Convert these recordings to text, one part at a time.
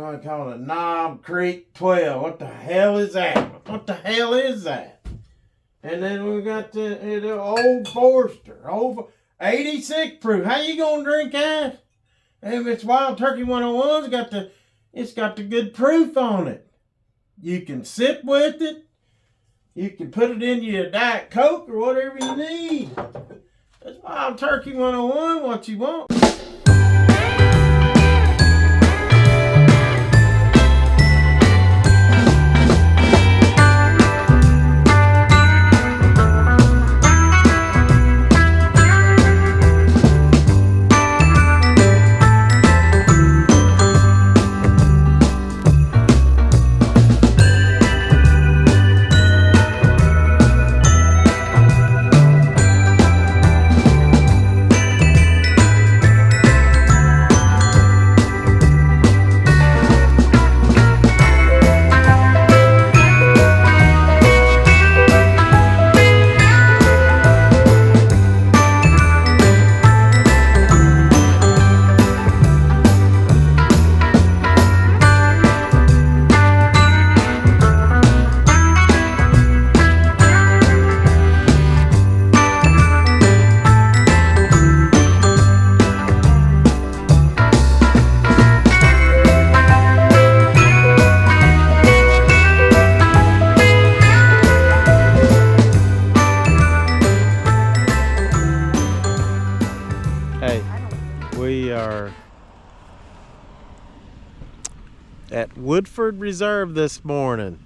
I call it Knob Creek 12. What the hell is that? What the hell is that? And then we got the Old Forester, 86 proof. How you gonna drink that? And it's Wild Turkey 101's it's got the good proof on it. You can sip with it. You can put it in your Diet Coke or whatever you need. It's Wild Turkey 101, what you want. At Woodford Reserve this morning,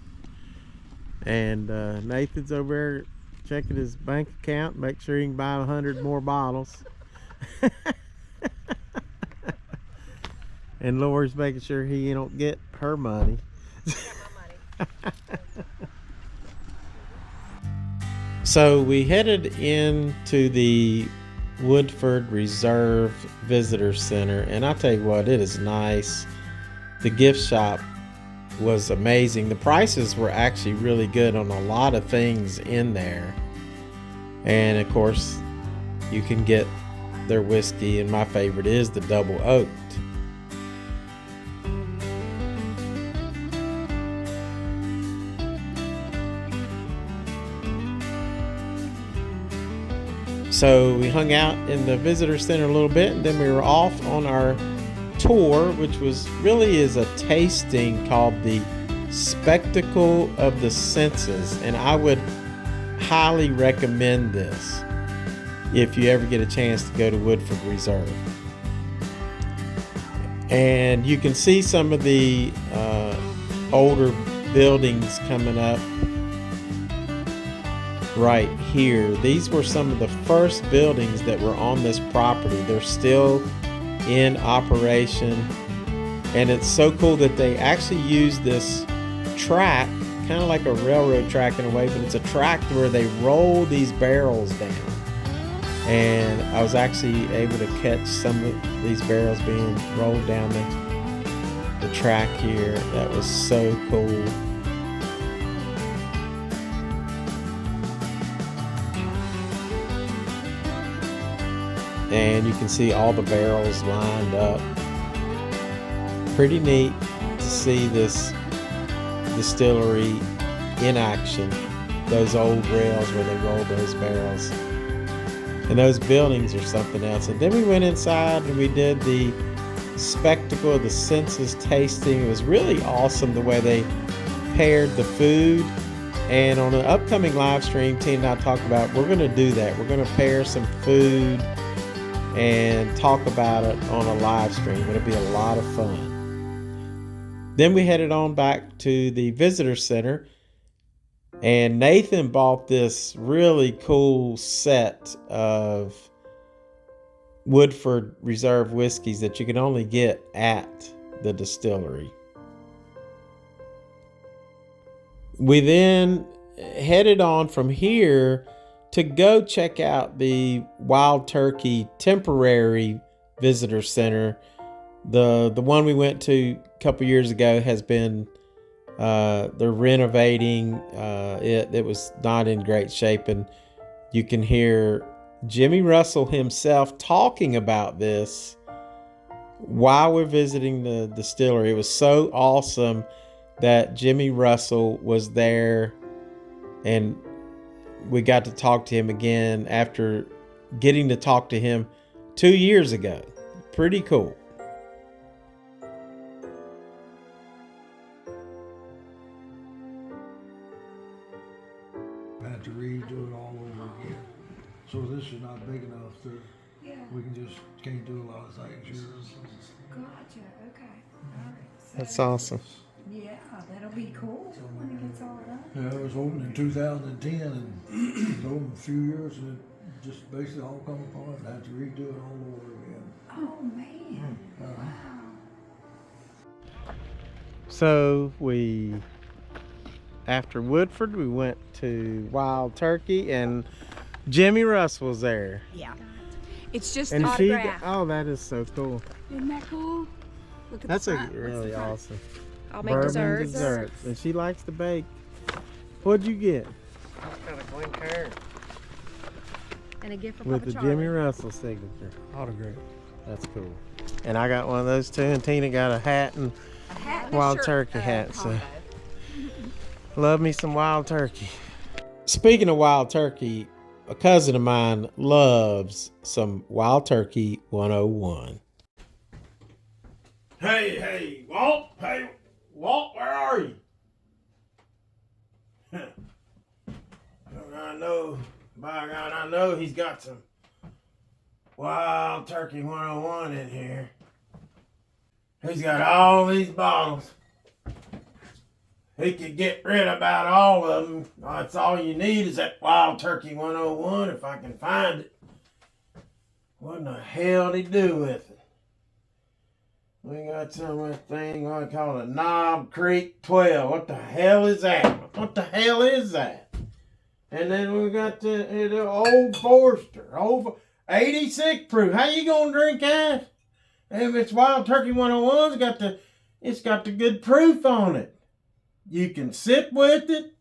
and Nathan's over there checking his bank account, make sure he can buy 100 more bottles. And Lori's making sure he don't get her money. So we headed into the Woodford Reserve Visitor Center, and I tell you what, it is nice. The gift shop was amazing. The prices were actually really good on a lot of things in there. And of course, you can get their whiskey, and my favorite is the double oaked. So we hung out in the visitor center a little bit, and then we were off on our tour, which is a tasting called the Spectacle of the Senses, and I would highly recommend this if you ever get a chance to go to Woodford Reserve. And you can see some of the older buildings coming up right here. These were some of the first buildings that were on this property. They're still in operation, and it's so cool that they actually use this track, kind of like a railroad track in a way, but it's a track where they roll these barrels down. And I was actually able to catch some of these barrels being rolled down the track here. That was so cool. And you can see all the barrels lined up. Pretty neat to see this distillery in action. Those old rails where they roll those barrels. And those buildings are something else. And then we went inside and we did the Spectacle of the Senses tasting. It was really awesome the way they paired the food. And on an upcoming live stream, Tina and I talked about, we're going to do that. We're going to pair some food and talk about it on a live stream. It'll be a lot of fun. Then we headed on back to the visitor center, and Nathan bought this really cool set of Woodford Reserve whiskeys that you can only get at the distillery. We then headed on from here to go check out the Wild Turkey temporary visitor center. The one we went to a couple years ago has been they're renovating it. It was not in great shape, and you can hear Jimmy Russell himself talking about this while we're visiting the distillery, it was so awesome that Jimmy Russell was there, and we got to talk to him again after getting to talk to him 2 years ago. Pretty cool. I had to redo it all over again. So this is not big enough to, we can't do a lot of things here. Gotcha, okay. All right. So, That's awesome. yeah, that'll be cool when it gets all done. Yeah, it was opened in 2010 and it was open a few years and it just basically all come apart. I had to redo it all over again. Oh, man. Wow. So after Woodford, we went to Wild Turkey, and Jimmy Russell was there. Yeah. It's just And autograph. oh, that is so cool. Isn't that cool? Look at That's the a front. really awesome. I'll make Bourbon desserts. And she likes to bake. What'd you get? Got a Glen Cairn. And a gift for With Papa the Charlie. Jimmy Russell signature. Autograph. That's cool. And I got one of those too, and Tina got a hat and A hat and a Wild shirt, Turkey hat. So combo. love me some Wild Turkey. Speaking of Wild Turkey, a cousin of mine loves some Wild Turkey 101. Hey, Walt. Hey, Walt, where are you? By God, I know he's got some Wild Turkey 101 in here. He's got all these bottles. He could get rid of about all of them. That's all you need is that Wild Turkey 101 if I can find it. What in the hell did he do with it? We got some of that thing I call a Knob Creek 12. What the hell is that? What the hell is that? And then we got the Old Forester, 86 proof. How you gonna drink that? If it's Wild Turkey 101, it's got the good proof on it. You can sip with it.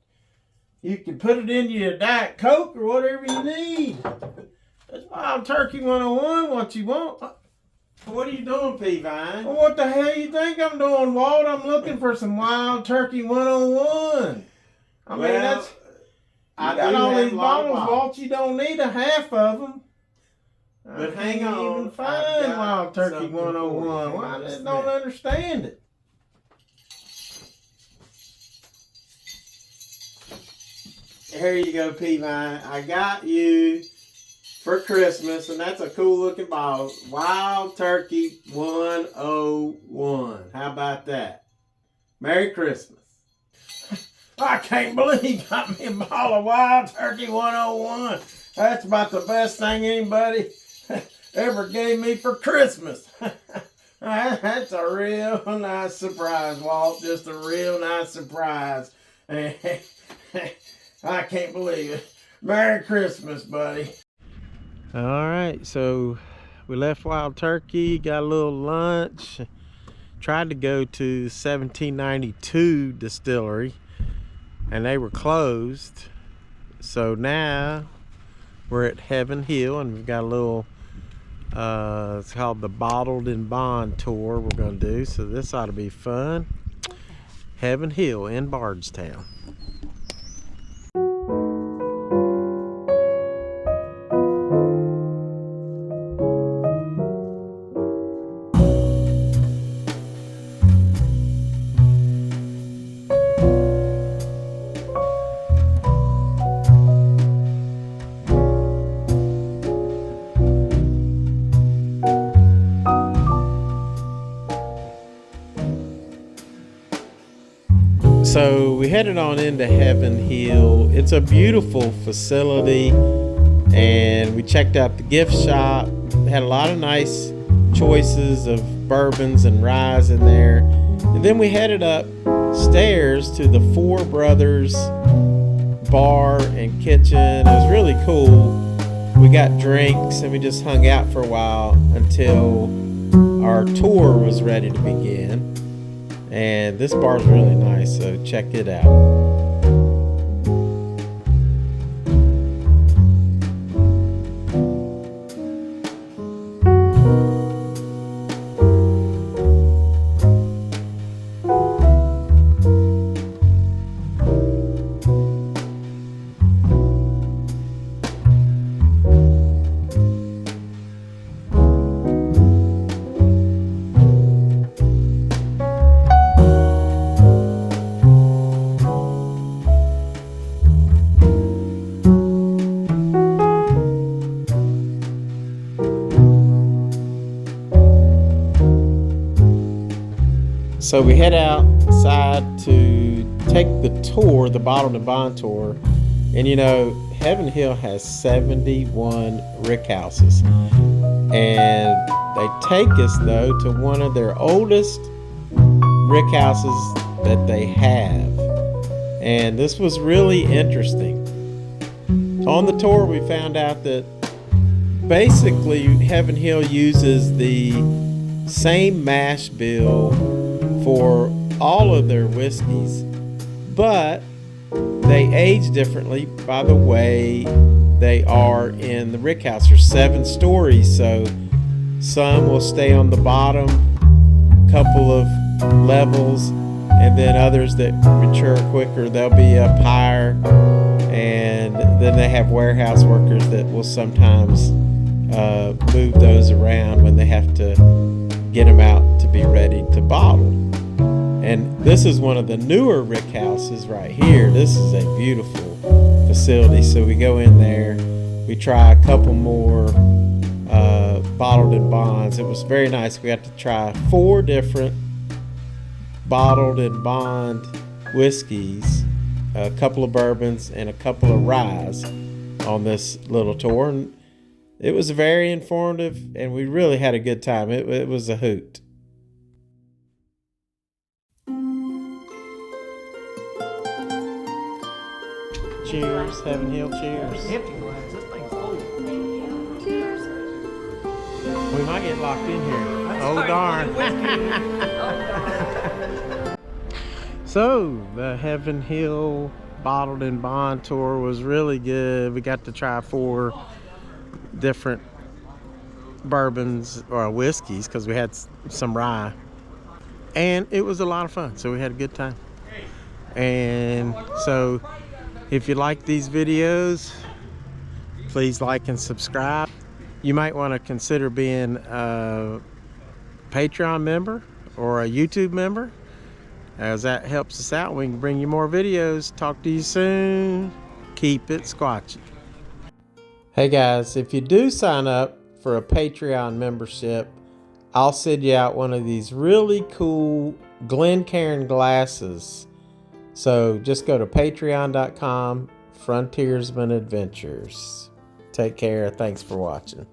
You can put it into your Diet Coke or whatever you need. That's Wild Turkey 101, what you want. What are you doing, Peavine? Well, what the hell you think I'm doing, Walt? I'm looking for some Wild Turkey 101. I mean, that's... I got all these bottles, Walt. You don't need a half of them. But hang on. Even find Wild Turkey 101. Well, I just don't understand it. Here you go, Peavine. I got you for Christmas, and that's a cool looking bottle. Wild Turkey 101. How about that? Merry Christmas. I can't believe you got me a bottle of Wild Turkey 101. That's about the best thing anybody ever gave me for Christmas. That's a real nice surprise, Walt. Just a real nice surprise. I can't believe it. Merry Christmas, buddy. All right, so we left Wild Turkey, got a little lunch, tried to go to 1792 Distillery, and they were closed. So now we're at Heaven Hill, and we've got a little, it's called the Bottled in Bond tour we're going to do. So this ought to be fun. Heaven Hill in Bardstown. So we headed on into Heaven Hill. It's a beautiful facility, and we checked out the gift shop. Had a lot of nice choices of bourbons and ryes in there. And then we headed upstairs to the Four Brothers bar and kitchen. It was really cool. We got drinks and we just hung out for a while until our tour was ready to begin. And this bar's really nice, so check it out. So we head outside to take the tour, the Bottled and Bond tour. And you know, Heaven Hill has 71 rick houses. And they take us though to one of their oldest rick houses that they have. And this was really interesting. On the tour we found out that basically Heaven Hill uses the same mash bill for all of their whiskeys, but they age differently by the way they are in the rick house. There's 7 stories, so some will stay on the bottom couple of levels, and then others that mature quicker, they'll be up higher. And then they have warehouse workers that will sometimes move those around when they have to get them out to be ready to bottle. And this is one of the newer rick houses right here. This is a beautiful facility. So we go in there, we try a couple more bottled and bonds. It was very nice. We got to try 4 different bottled and bond whiskeys, a couple of bourbons and a couple of ryes on this little tour. And it was very informative and we really had a good time. It was a hoot. Cheers, Heaven Hill, cheers. Empty glass. This thing's full. Cheers. We might get locked in here. Oh, sorry, darn. whiskey. So, the Heaven Hill Bottled and Bond tour was really good. We got to try 4 different bourbons or whiskeys because we had some rye. And it was a lot of fun, so we had a good time. And so, if you like these videos, please like and subscribe. You might want to consider being a Patreon member or a YouTube member, as that helps us out. We can bring you more videos. Talk to you soon. Keep it squatchy. Hey guys, if you do sign up for a Patreon membership, I'll send you out one of these really cool Glencairn glasses. So just go to patreon.com, Frontiersman Adventures. Take care. Thanks for watching.